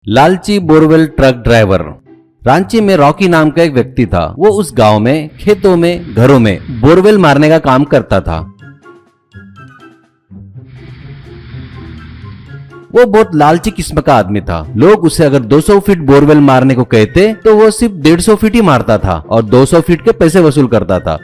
लालची borewell truck driver. Ranchi में Rocky नाम का एक व्यक्ति था। वो उस गांव में खेतों में घरों में बोरवेल मारने का काम करता था। वो बहुत लालची किस्म का आदमी था। लोग उसे अगर 200 फीट बोरवेल मारने को कहते तो वो सिर्फ 150 फीट ही मारता था और 200 फीट के पैसे वसूल करता था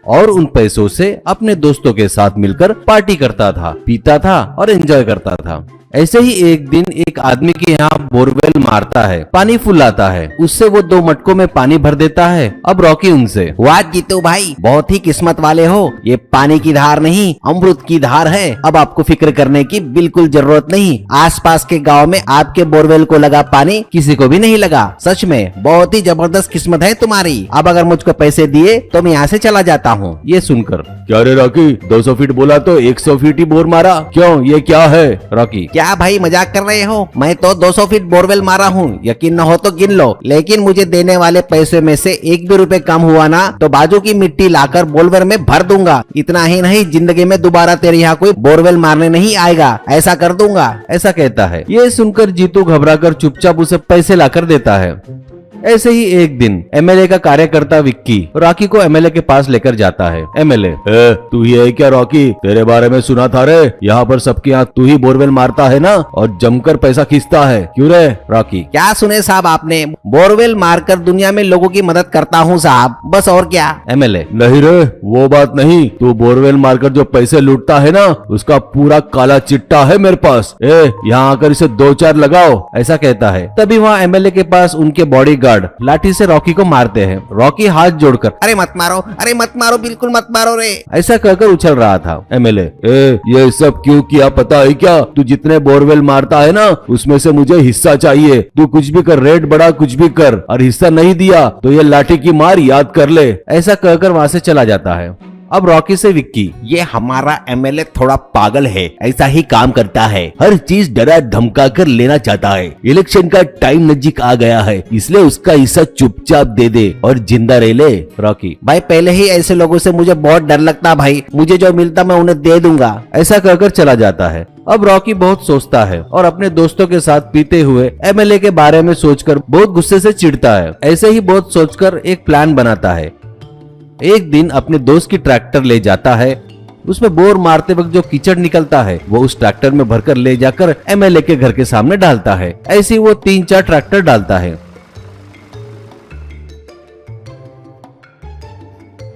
और उन पैसों से अपने दोस्तों के साथ मिलकर पार्टी करता था, पीता था और एंजॉय करता था। ऐसे ही एक दिन एक आदमी के यहाँ बोरवेल मारता है, पानी फुल आता है, उससे वो 2 मटकों में पानी भर देता है। अब रॉकी उनसे, वाह जीतू भाई, बहुत ही किस्मत वाले हो। ये पानी की धार नहीं अमृत की धार है। अब आपको फिक्र करने की बिल्कुल जरूरत नहीं। आसपास के गांव में आपके बोरवेल को लगा पानी किसी को भी नहीं लगा। सच में बहुत ही जबरदस्त किस्मत है तुम्हारी। अब अगर मुझको पैसे दिए तो मैं यहाँ से चला जाता हूँ। ये सुनकर, क्या रे रॉकी, 200 फीट बोला तो 100 फीट ही बोर मारा, क्यों, ये क्या है? रॉकी, क्या भाई मजाक कर रहे हो? मैं तो 200 फीट बोरवेल मारा हूँ, यकीन न हो तो गिन लो। लेकिन मुझे देने वाले पैसे में से 1 भी रुपए कम हुआ ना तो बाजू की मिट्टी लाकर बोरवेल में भर दूंगा। इतना ही नहीं, जिंदगी में दोबारा तेरे यहाँ कोई बोरवेल मारने नहीं आएगा, ऐसा कर दूंगा। ऐसा कहता है। ये सुनकर जीतू घबराकर चुपचाप उसे पैसे लाकर देता है। ऐसे ही एक दिन एमएलए का कार्यकर्ता विक्की रॉकी को एमएलए के पास लेकर जाता है। एमएलए, तू ही है क्या रॉकी? तेरे बारे में सुना था रे, यहाँ पर सबके यहाँ तू ही बोरवेल मारता है ना और जमकर पैसा खींचता है, क्यों रे? रॉकी, क्या सुने साहब आपने? बोरवेल मारकर दुनिया में लोगों की मदद करता हूँ साहब, बस और क्या। एमएलए, नहीं रे, वो बात नहीं। तू बोरवेल मारकर जो पैसे लूटता है ना, उसका पूरा काला चिट्टा है मेरे पास। यहाँ आकर इसे 2-4 लगाओ, ऐसा कहता है। तभी वहाँ एमएलए के पास उनके बॉडीगार्ड लाठी से रॉकी को मारते हैं। रॉकी हाथ जोड़कर, अरे मत मारो, अरे मत मारो, बिल्कुल मत मारो रे, ऐसा कहकर उछल रहा था। एमएलए, ये सब क्यों किया पता है क्या? तू जितने बोरवेल मारता है ना, उसमें से मुझे हिस्सा चाहिए। तू कुछ भी कर, रेट बढ़ा, कुछ भी कर, और हिस्सा नहीं दिया तो ये लाठी की मार याद कर ले। ऐसा कहकर वहाँ से चला जाता है। अब रॉकी से विक्की, ये हमारा एमएलए थोड़ा पागल है, ऐसा ही काम करता है। हर चीज डरा धमका कर लेना चाहता है। इलेक्शन का टाइम नजदीक आ गया है, इसलिए उसका हिस्सा चुपचाप दे दे और जिंदा रह ले। रॉकी, भाई पहले ही ऐसे लोगों से मुझे बहुत डर लगता भाई, मुझे जो मिलता मैं उन्हें दे दूंगा। ऐसा कहकर चला जाता है। अब रॉकी बहुत सोचता है और अपने दोस्तों के साथ पीते हुए एमएलए के बारे में सोचकर बहुत गुस्से से चिढ़ता है। ऐसे ही बहुत सोचकर एक प्लान बनाता है। एक दिन अपने दोस्त की ट्रैक्टर ले जाता है। उसमें बोर मारते वक्त जो कीचड़ निकलता है वो उस ट्रैक्टर में भरकर ले जाकर एमएलए के घर के सामने डालता है। ऐसे ही वो 3-4 ट्रैक्टर डालता है।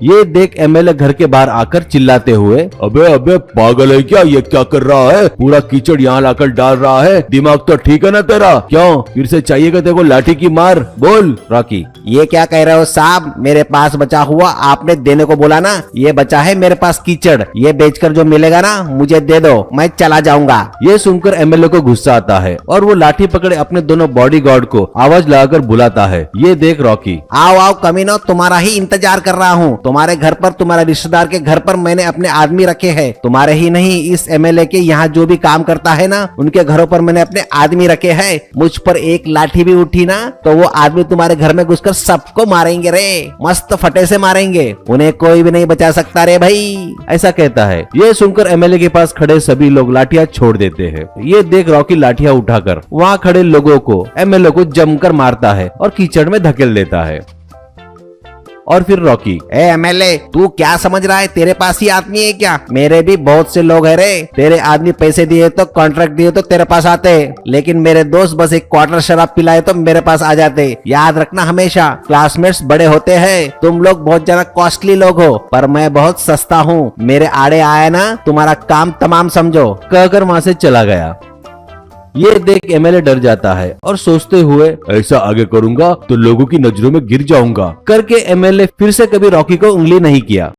ये देख एमएलए घर के बाहर आकर चिल्लाते हुए, अबे अबे पागल है क्या? ये क्या कर रहा है? पूरा कीचड़ यहाँ लाकर डाल रहा है। दिमाग तो ठीक है ना तेरा? क्यों फिर से चाहिएगा तेरे को लाठी की मार? बोल। रॉकी, ये क्या कह रहे हो साहब? मेरे पास बचा हुआ आपने देने को बोला ना, ये बचा है मेरे पास कीचड़। ये बेचकर जो मिलेगा ना मुझे दे दो, मैं चला जाऊंगा। ये सुनकर एमएलए को गुस्सा आता है और वो लाठी पकड़े अपने दोनों बॉडीगार्ड को आवाज लगाकर बुलाता है। ये देख रॉकी, आओ आओ कमीनो, तुम्हारा ही इंतजार कर रहा हूँ। तुम्हारे घर पर, तुम्हारे रिश्तेदार के घर पर मैंने अपने आदमी रखे हैं। तुम्हारे ही नहीं, इस एमएलए के यहाँ जो भी काम करता है ना, उनके घरों पर मैंने अपने आदमी रखे हैं। मुझ पर एक लाठी भी उठी ना तो वो आदमी तुम्हारे घर में घुसकर सबको मारेंगे रे, मस्त फटे से मारेंगे। उन्हें कोई भी नहीं बचा सकता रे भाई, ऐसा कहता है। ये सुनकर एमएलए के पास खड़े सभी लोग लाठियां छोड़ देते हैं। ये देख रॉकी लाठियां उठाकर वहाँ खड़े लोगों को, एमएलए को जमकर मारता है और कीचड़ में धकेल देता है। और फिर रॉकी, एमएलए तू क्या समझ रहा है? तेरे पास ही आदमी है क्या? मेरे भी बहुत से लोग हैं रे। तेरे आदमी पैसे दिए तो, कॉन्ट्रैक्ट दिए तो तेरे पास आते, लेकिन मेरे दोस्त बस एक क्वार्टर शराब पिलाए तो मेरे पास आ जाते। याद रखना हमेशा, क्लासमेट्स बड़े होते हैं, तुम लोग बहुत ज्यादा कॉस्टली लोग हो, पर मैं बहुत सस्ता हूँ। मेरे आड़े आया ना तुम्हारा काम तमाम समझो, कहकर वहाँ से चला गया। ये देख एमएलए डर जाता है और सोचते हुए, ऐसा आगे करूंगा तो लोगों की नजरों में गिर जाऊंगा करके एमएलए फिर से कभी रॉकी को उंगली नहीं किया।